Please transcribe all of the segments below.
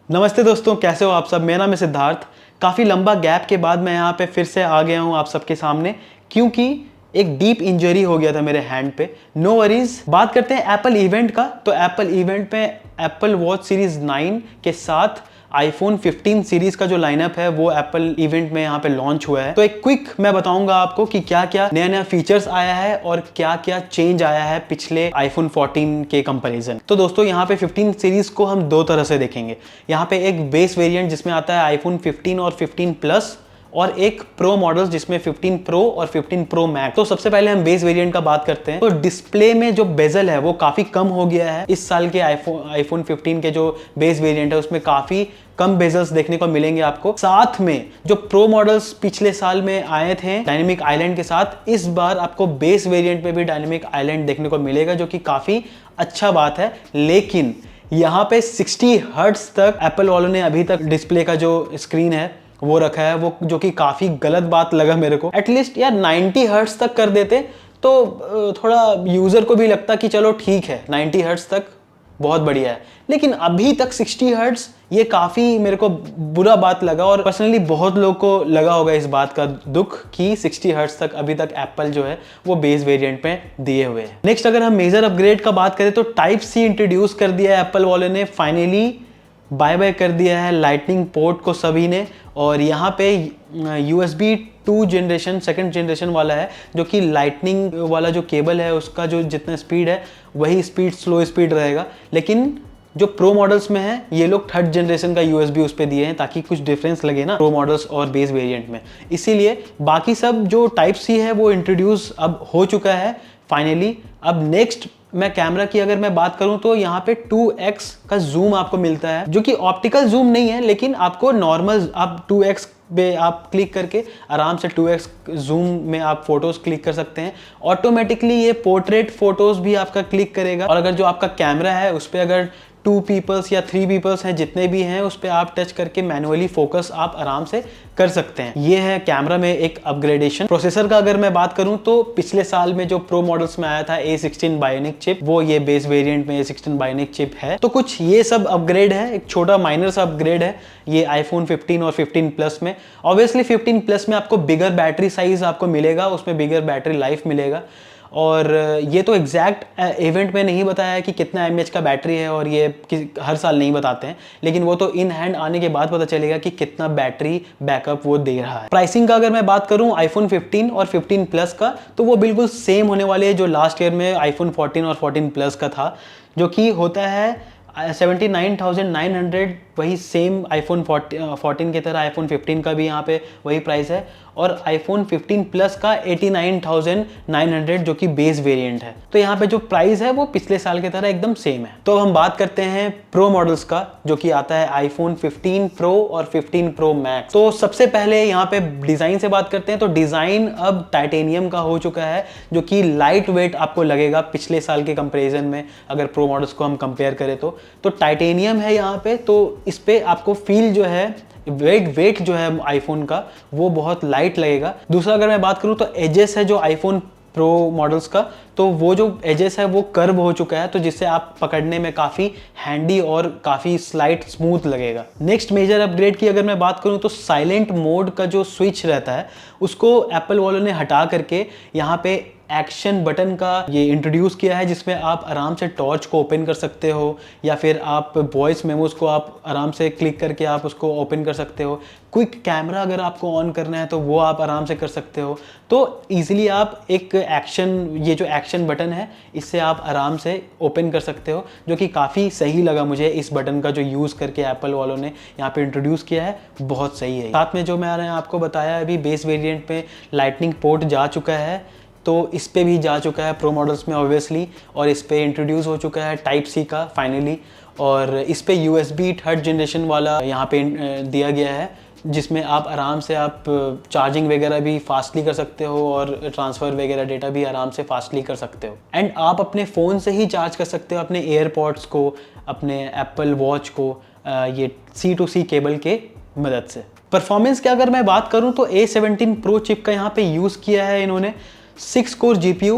नमस्ते दोस्तों, कैसे हो आप सब। मेरा नाम है सिद्धार्थ। काफ़ी लंबा गैप के बाद मैं यहाँ पे फिर से आ गया हूँ आप सबके सामने, क्योंकि एक डीप इंजरी हो गया था मेरे हैंड पे। No worries. बात करते हैं एप्पल इवेंट का। तो एप्पल इवेंट में एप्पल वॉच सीरीज 9 के साथ आईफोन 15 सीरीज का जो लाइनअप है वो एप्पल इवेंट में यहाँ पे लॉन्च हुआ है। तो एक क्विक मैं बताऊंगा आपको कि क्या क्या नया नया फीचर्स आया है और क्या क्या चेंज आया है पिछले आईफोन 14 के कंपैरिजन। तो दोस्तों यहाँ पे 15 सीरीज को हम दो तरह से देखेंगे। यहाँ पे एक बेस वेरिएंट जिसमें आता है आईफोन 15 और 15 प्लस, और एक प्रो मॉडल्स जिसमें 15 प्रो और 15 प्रो मैक्स। तो सबसे पहले हम बेस वेरिएंट का बात करते हैं। तो डिस्प्ले में जो बेजल है वो काफी कम हो गया है। इस साल के आईफोन 15 के जो बेस वेरिएंट है उसमें काफी कम बेजल्स देखने को मिलेंगे आपको। साथ में जो प्रो मॉडल्स पिछले साल में आए थे डायनेमिक आइलैंड के साथ, इस बार आपको बेस वेरिएंट में भी डायनेमिक आइलैंड देखने को मिलेगा, जो कि काफी अच्छा बात है। लेकिन यहाँ पे 60 हर्ट्ज तक एप्पल वालों ने अभी तक डिस्प्ले का जो स्क्रीन है वो रखा है, वो जो कि काफी गलत बात लगा मेरे को। एटलीस्ट यार 90 हर्ट्ज तक कर देते तो थोड़ा यूजर को भी लगता कि चलो ठीक है, 90 हर्ट्ज तक बहुत बढ़िया है। लेकिन अभी तक 60 हर्ट्ज, ये काफी मेरे को बुरा बात लगा। और पर्सनली बहुत लोग को लगा होगा इस बात का दुख कि 60 हर्ट्ज तक अभी तक एप्पल जो है वो बेस वेरिएंट में दिए हुए हैं। नेक्स्ट अगर हम मेजर अपग्रेड का बात करें तो टाइप सी इंट्रोड्यूस कर दिया है एप्पल वाले ने। फाइनली बाय बाय कर दिया है लाइटनिंग पोर्ट को सभी ने। और यहाँ पे USB 2 जनरेशन, सेकंड जनरेशन वाला है, जो कि लाइटनिंग वाला जो केबल है उसका जो जितना स्पीड है वही स्पीड स्लो स्पीड रहेगा। लेकिन जो प्रो मॉडल्स में है ये लोग थर्ड जनरेशन का USB उस पर दिए हैं, ताकि कुछ डिफरेंस लगे ना प्रो मॉडल्स और बेस वेरिएंट में। इसीलिए बाकी सब जो टाइप सी है वो इंट्रोड्यूस अब हो चुका है फाइनली। अब नेक्स्ट मैं कैमरा की अगर मैं बात करूं तो यहाँ पे 2x का जूम आपको मिलता है, जो कि ऑप्टिकल जूम नहीं है, लेकिन आपको नॉर्मल आप 2x पे आप क्लिक करके आराम से 2x जूम में आप फोटोज क्लिक कर सकते हैं। ऑटोमेटिकली ये पोर्ट्रेट फोटोज भी आपका क्लिक करेगा। और अगर जो आपका कैमरा है उस पर अगर 2 पीपल्स या 3 पीपल्स हैं, जितने भी हैं, उस पर आप टच करके मैनुअली फोकस आप आराम से कर सकते हैं। ये है कैमरा में एक अपग्रेडेशन। प्रोसेसर का अगर मैं बात करूं तो पिछले साल में जो प्रो मॉडल्स में आया था A16 बायोनिक चिप, वो ये बेस वेरिएंट में A16 बायोनिक चिप है। तो कुछ ये सब अपग्रेड है, एक छोटा माइनर सा अपग्रेड है ये आईफोन 15 और 15 प्लस में। ऑब्वियसली 15 प्लस में आपको बिगर बैटरी साइज आपको मिलेगा, उसमें बिगर बैटरी लाइफ मिलेगा। और ये तो एग्जैक्ट इवेंट में नहीं बताया है कि कितना mAh का बैटरी है, और ये हर साल नहीं बताते हैं, लेकिन वो तो इन हैंड आने के बाद पता चलेगा कि कितना बैटरी बैकअप वो दे रहा है। प्राइसिंग का अगर मैं बात करूं आईफोन 15 और 15 प्लस का, तो वो बिल्कुल सेम होने वाले हैं जो लास्ट ईयर में आईफोन 14 और 14 प्लस का था, जो कि होता है 79,900। वही सेम आईफोन 14 की तरह आईफोन 15 का भी यहाँ पे वही प्राइस है, और आईफोन 15 प्लस का 89,900, जो कि बेस वेरिएंट है। तो यहाँ पे जो प्राइस है वो पिछले साल की तरह एकदम सेम है। तो हम बात करते हैं प्रो मॉडल्स का, जो कि आता है आईफोन 15 प्रो और 15 प्रो मैक्स। तो सबसे पहले यहाँ पे डिजाइन से बात करते हैं। तो डिजाइन अब टाइटेनियम का हो चुका है, जो कि लाइट वेट आपको लगेगा पिछले साल के कंपेरिजन में। अगर प्रो मॉडल्स को हम कंपेयर करें तो टाइटेनियम है यहाँ पे, तो इस पे आपको फील जो है वेट जो है आईफोन का वो बहुत लाइट लगेगा। दूसरा अगर मैं बात करूं तो एजेस है जो आईफोन प्रो मॉडल्स का, तो वो जो एजेस है वो कर्व हो चुका है, तो जिससे आप पकड़ने में काफ़ी हैंडी और काफ़ी स्लाइट स्मूथ लगेगा। नेक्स्ट मेजर अपग्रेड की अगर मैं बात करूं तो साइलेंट मोड का जो स्विच रहता है उसको एप्पल वालों ने हटा करके यहाँ पे एक्शन बटन का ये इंट्रोड्यूस किया है, जिसमें आप आराम से टॉर्च को ओपन कर सकते हो, या फिर आप वॉइस मेमोज को आप आराम से क्लिक करके आप उसको ओपन कर सकते हो। क्विक कैमरा अगर आपको ऑन करना है तो वो आप आराम से कर सकते हो। तो इजीली आप एक ये जो एक्शन बटन है इससे आप आराम से ओपन कर सकते हो, जो कि काफ़ी सही लगा मुझे। इस बटन का जो यूज़ करके एप्पल वालों ने यहाँ पे इंट्रोड्यूस किया है बहुत सही है। साथ में जो मैंने आपको बताया अभी बेस वेरिएंट में लाइटनिंग पोर्ट जा चुका है, तो इस पे भी जा चुका है प्रो मॉडल्स में ऑब्वियसली, और इस पे इंट्रोड्यूस हो चुका है टाइप सी का फाइनली। और इस पे USB थर्ड जनरेशन वाला यहाँ पे दिया गया है, जिसमें आप आराम से आप चार्जिंग वगैरह भी फास्टली कर सकते हो और ट्रांसफ़र वगैरह डेटा भी आराम से फास्टली कर सकते हो। एंड आप अपने फ़ोन से ही चार्ज कर सकते हो अपने एयरपॉड्स को, अपने एप्पल वॉच को, ये C2C केबल के मदद से। परफॉर्मेंस की अगर मैं बात करूँ तो A17 प्रो चिप का यहाँ पे यूज़ किया है इन्होंने। 6 कोर GPU,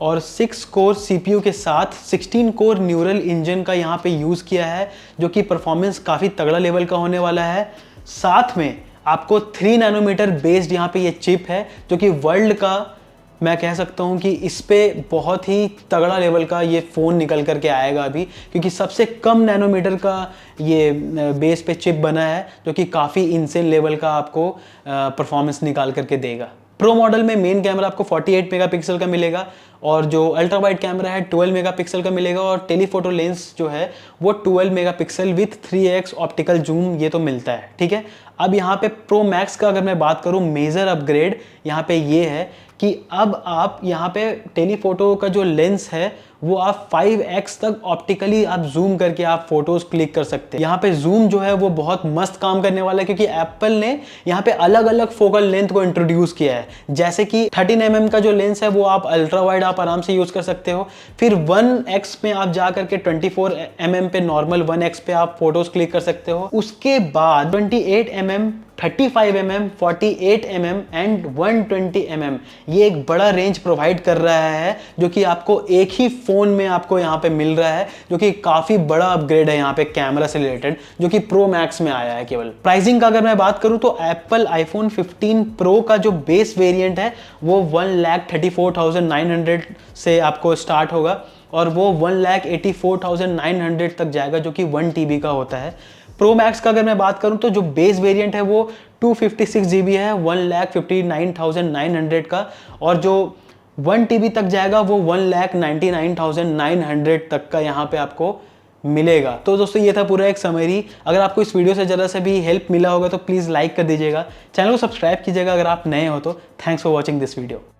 और 6 कोर CPU के साथ 16 कोर न्यूरल इंजन का यहाँ पे यूज़ किया है, जो कि परफॉर्मेंस काफ़ी तगड़ा लेवल का होने वाला है। साथ में आपको 3 नैनोमीटर बेस्ड यहाँ पे ये चिप है, जो कि वर्ल्ड का मैं कह सकता हूँ कि इस पे बहुत ही तगड़ा लेवल का ये फ़ोन निकल करके आएगा अभी, क्योंकि सबसे कम नैनोमीटर का ये बेस पे चिप बना है, जो कि काफ़ी इंसेन लेवल का आपको परफॉर्मेंस निकाल करके देगा। प्रो मॉडल में मेन कैमरा आपको 48 मेगापिक्सल का मिलेगा और जो अल्ट्रा वाइड कैमरा है 12 मेगापिक्सल का मिलेगा और टेलीफोटो लेंस जो है वो 12 megapixel with 3x optical zoom ये तो मिलता है, ठीक है। अब यहाँ पे प्रो मैक्स का अगर मैं बात करूँ, मेजर अपग्रेड यहाँ पे ये है कि अब आप यहाँ पे टेलीफोटो का जो लेंस है वो आप 5x तक ऑप्टिकली आप जूम करके आप फोटोज क्लिक कर सकते हैं। यहाँ पे जूम जो है वो बहुत मस्त काम करने वाला है, क्योंकि एप्पल ने यहाँ पे अलग अलग फोकल लेंथ को इंट्रोड्यूस किया है। जैसे कि 13 mm का जो लेंस है वो आप अल्ट्रा वाइड आप आराम से यूज कर सकते हो, फिर 1x में आप जा करके 24 mm पे नॉर्मल 1x पे आप फोटोज क्लिक कर सकते हो। उसके बाद 28 mm 35 mm 48 mm and 120 mm ये एक बड़ा रेंज प्रोवाइड कर रहा है, जो कि आपको एक ही फोन में आपको यहाँ पे मिल रहा है, जो कि काफी बड़ा अपग्रेड है यहाँ पे कैमरा से रिलेटेड, जो कि प्रो मैक्स में आया है केवल। प्राइसिंग का अगर मैं बात करूँ तो एप्पल आईफोन 15 प्रो का जो बेस वेरिएंट है वो 1,34,900 से आपको स्टार्ट होगा और वो 1,84,900 तक जाएगा, जो कि 1 TB का होता है। प्रो मैक्स का अगर मैं बात करूं तो जो बेस वेरिएंट है वो 256 GB है 1,59,900 का, और जो 1 TB तक जाएगा वो 1,99,900 तक का यहाँ पे आपको मिलेगा। तो दोस्तों ये था पूरा एक समरी। अगर आपको इस वीडियो से ज़रा सा भी हेल्प मिला होगा तो प्लीज़ लाइक कर दीजिएगा, चैनल को सब्सक्राइब कीजिएगा अगर आप नए हो तो। Thanks for watching this video.